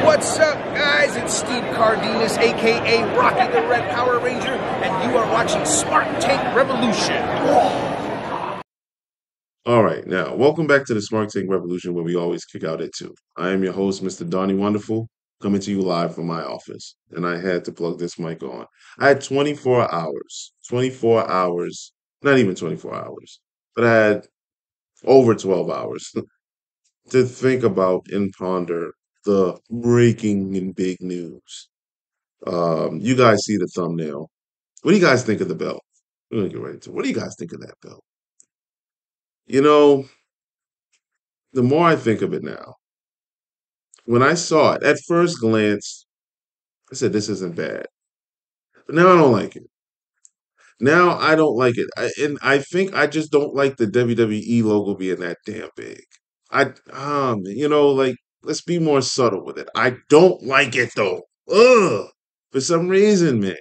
What's up, guys? It's Steve Cardenas, aka Rocky the Red Power Ranger, and you are watching Smart Tank Revolution. All right, now welcome back to the Smart Tank Revolution, where we always kick out at 2. I am your host, Mr. Donnie Wonderful, coming to you live from my office, and I had to plug this mic on. I had 24 hours, not even 24 hours, but I had over 12 hours to think about and ponder the breaking and big news. You guys see the thumbnail. What do you guys think of the belt? We're gonna get right into it. What do you guys think of that belt? You know, the more I think of it now, when I saw it at first glance, I said, this isn't bad. But now I don't like it. Now I don't like it. And I think I just don't like the WWE logo being that damn big. Like, let's be more subtle with it. I don't like it though. Ugh. For some reason, man.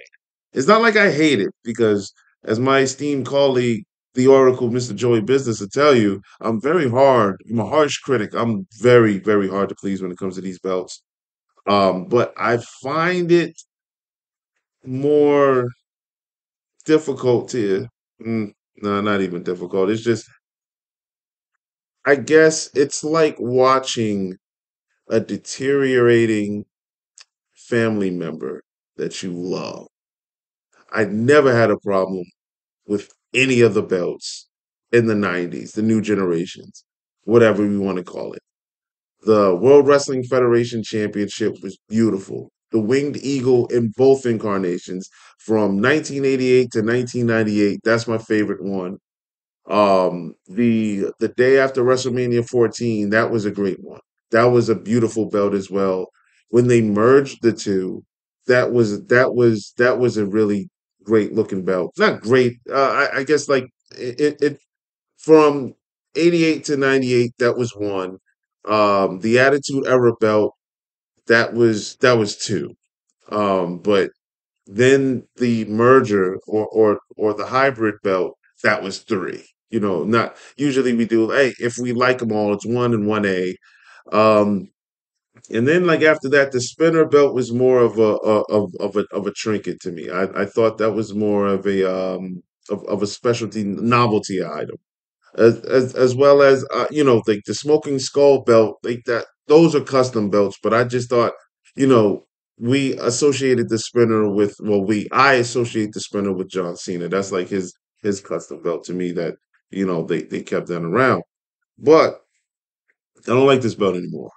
It's not like I hate it because, as my esteemed colleague, the Oracle, Mr. Joey Business, will tell you, I'm very hard. I'm a harsh critic. I'm very, very hard to please when it comes to these belts. But I find it more difficult to, no, not even difficult. It's just, I guess it's like watching a deteriorating family member that you love. I never had a problem with any of the belts in the 90s, the new generations, whatever we want to call it. The World Wrestling Federation Championship was beautiful. The Winged Eagle in both incarnations from 1988 to 1998. That's my favorite one. The day after WrestleMania 14, that was a great one. That was a beautiful belt as well. When they merged the two, that was a really great looking belt. Not great. I guess like it from 88 to 98, that was one. The Attitude Era belt, that was two. But then the merger or the hybrid belt, that was three. Not usually we do, hey, if we like them all, it's one and one A. Um, and then like after that, the spinner belt was more of a trinket to me. I thought that was more of a specialty novelty item as well as like the smoking skull belt, like that, those are custom belts. But I just thought, you know we associated the spinner with, well, I associate the spinner with John Cena. That's like his custom belt to me, that they kept that around. But I don't like this belt anymore.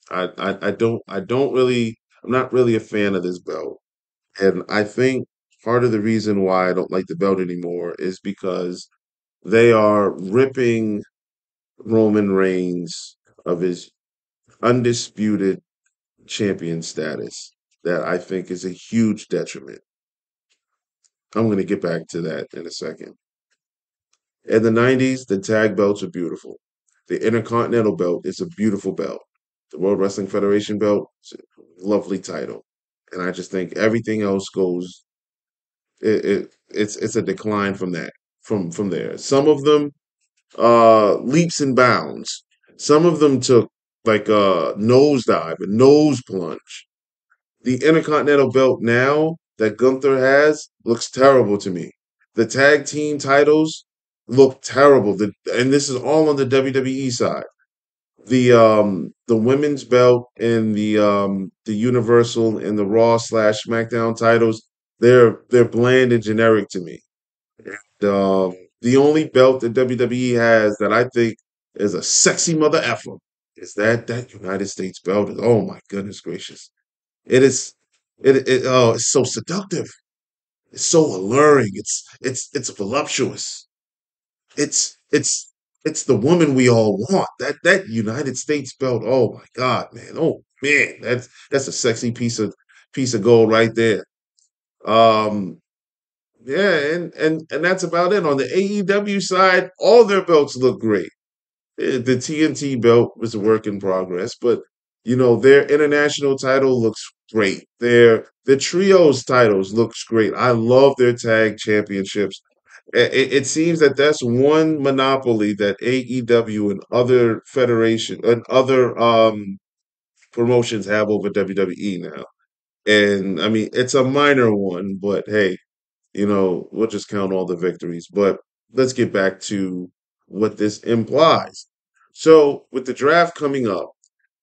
I don't really, I'm not really a fan of this belt. And I think part of the reason why I don't like the belt anymore is because they are ripping Roman Reigns of his undisputed champion status. That I think is a huge detriment. I'm going to get back to that in a second. In the 90s, the tag belts are beautiful. The Intercontinental belt is a beautiful belt. The World Wrestling Federation belt is a lovely title. And I just think everything else goes, it's a decline from that, from there. Some of them leaps and bounds. Some of them took like a nosedive, a nose plunge. The Intercontinental belt now that Gunther has looks terrible to me. The tag team titles look terrible. And this is all on the WWE side. The women's belt and the Universal and the Raw slash SmackDown titles, they're bland and generic to me. The only belt that WWE has that I think is a sexy mother effer is that United States belt. Oh my goodness gracious! It is it's so seductive. It's so alluring. It's voluptuous. It's it's the woman we all want. That United States belt. Oh my God, man. Oh man, that's a sexy piece of gold right there. Um, yeah, and that's about it. On the AEW side, all their belts look great. The TNT belt was a work in progress, but their international title looks great. Their trios titles looks great. I love their tag championships. It seems that that's one monopoly that AEW and other federation and other promotions have over WWE now. And I mean, it's a minor one, but hey, we'll just count all the victories. But let's get back to what this implies. So, with the draft coming up,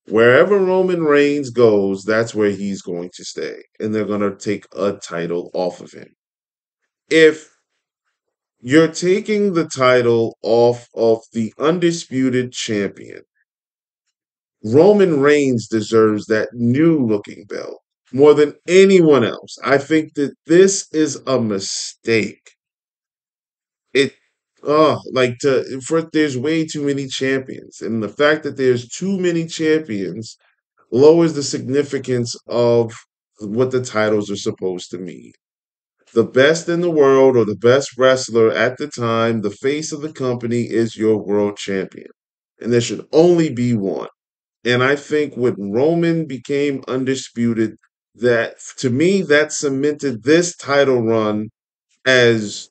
wherever Roman Reigns goes, that's where he's going to stay. And they're going to take a title off of him. If you're taking the title off of the undisputed champion, Roman Reigns deserves that new looking belt more than anyone else. I think that this is a mistake. It like to for there's way too many champions, and the fact that there's too many champions lowers the significance of what the titles are supposed to mean. The best in the world or the best wrestler at the time, the face of the company is your world champion. And there should only be one. And I think when Roman became undisputed, that to me, that cemented this title run as,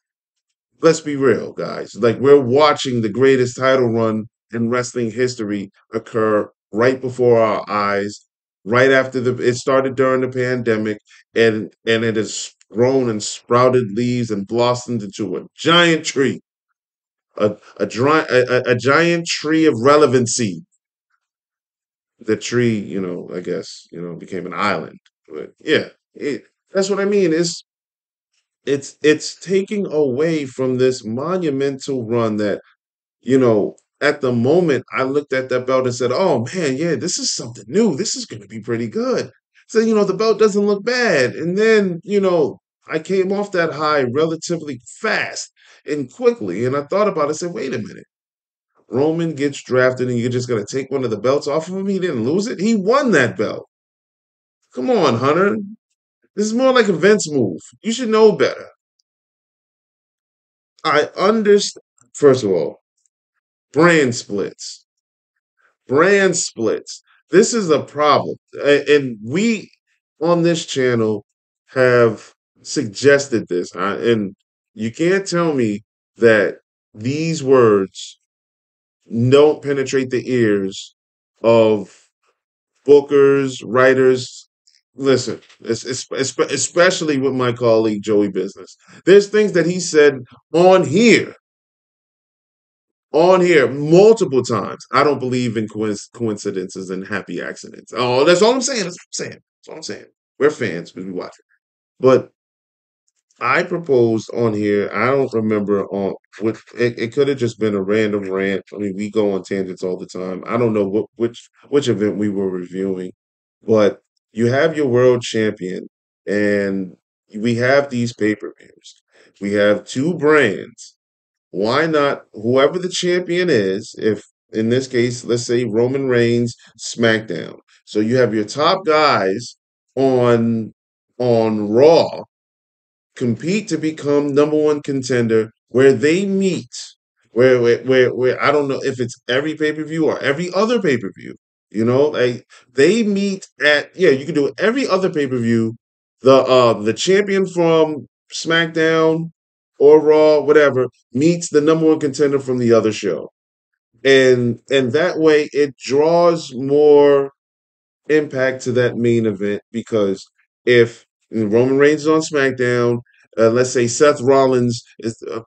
let's be real, guys. Like we're watching the greatest title run in wrestling history occur right before our eyes, right after it started during the pandemic, and it has grown and sprouted leaves and blossomed into a giant tree, a giant tree of relevancy. The tree, I guess, became an island. But yeah, that's what I mean. It's taking away from this monumental run that, at the moment I looked at that belt and said, "Oh man, yeah, this is something new. This is going to be pretty good." So, the belt doesn't look bad. And then, I came off that high relatively fast and quickly, and I thought about it, and said, "Wait a minute. Roman gets drafted and you're just going to take one of the belts off of him? He didn't lose it. He won that belt. Come on, Hunter. This is more like a Vince move. You should know better." I understand. First of all, brand splits. Brand splits. This is a problem. And we on this channel have suggested this. And you can't tell me that these words don't penetrate the ears of bookers, writers. Listen, especially with my colleague Joey Business. There's things that he said on here multiple times. I don't believe in coincidences and happy accidents. Oh, that's all I'm saying. That's all I'm saying. We're fans because we watch it. But I proposed on here. I don't remember on what it could have just been a random rant. I mean, we go on tangents all the time. I don't know which event we were reviewing, but you have your world champion, and we have these pay-per-views. We have two brands. Why not whoever the champion is, if in this case, let's say Roman Reigns, SmackDown. So you have your top guys on Raw compete to become number one contender where they meet. Where I don't know if it's every pay-per-view or every other pay-per-view. Like they meet at, yeah, you can do it every other pay-per-view. The champion from SmackDown or Raw, whatever, meets the number one contender from the other show. And that way it draws more impact to that main event, because if Roman Reigns is on SmackDown, let's say Seth Rollins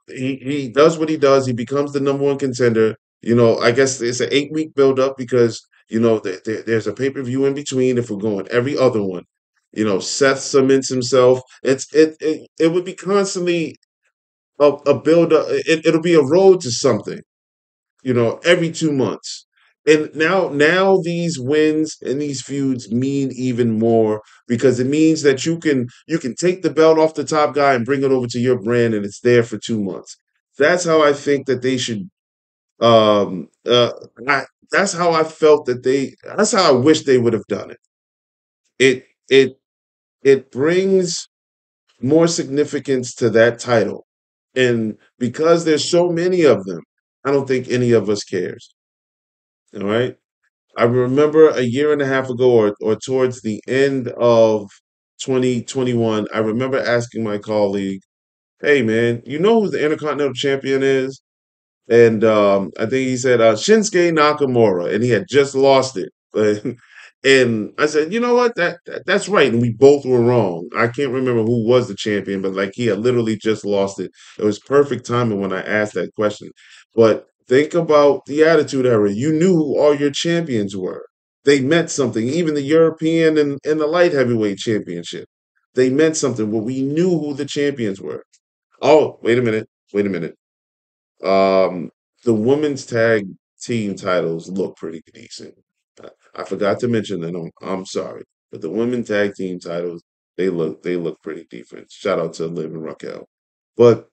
he does what he does, he becomes the number one contender. I guess it's an 8-week build up because there's a pay-per-view in between if we're going every other one. Seth cements himself. It would be constantly a build up. It'll be a road to something, every 2 months. And now these wins and these feuds mean even more because it means that you can take the belt off the top guy and bring it over to your brand, and it's there for 2 months. That's how I think that they should. Um, uh, I, that's how I felt that they. That's how I wish they would have done it. It it it brings more significance to that title, and because there's so many of them, I don't think any of us cares. All right. I remember a year and a half ago, or towards the end of 2021, I remember asking my colleague, "Hey, man, you know who the Intercontinental Champion is?" And I think he said Shinsuke Nakamura, and he had just lost it. And I said, you know what? That's right. And we both were wrong. I can't remember who was the champion, but like he had literally just lost it. It was perfect timing when I asked that question. But think about the Attitude Era. You knew who all your champions were. They meant something. Even the European and the light heavyweight championship. They meant something. But we knew who the champions were. Oh, wait a minute. Wait a minute. Um, the women's tag team titles look pretty decent. I forgot to mention that. I'm sorry, but the women tag team titles they look pretty decent. Shout out to Liv and Raquel. But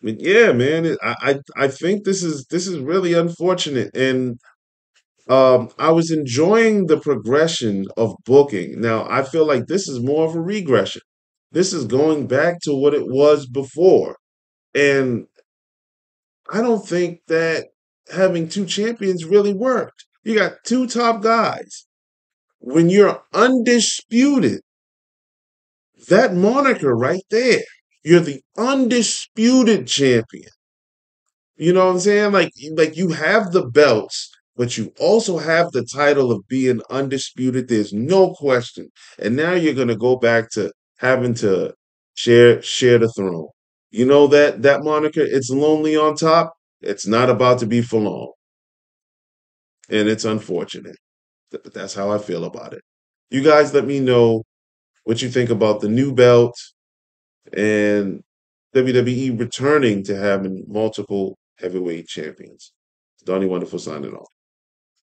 yeah, man, I think this is really unfortunate, and I was enjoying the progression of booking. Now I feel like this is more of a regression. This is going back to what it was before, and I don't think that having two champions really worked. You got two top guys. When you're undisputed, that moniker right there, you're the undisputed champion. You know what I'm saying? Like you have the belts, but you also have the title of being undisputed. There's no question. And now you're gonna go back to having to share the throne. You know that moniker, it's lonely on top. It's not about to be for long. And it's unfortunate. But that's how I feel about it. You guys let me know what you think about the new belt and WWE returning to having multiple heavyweight champions. Donnie Wonderful signing off.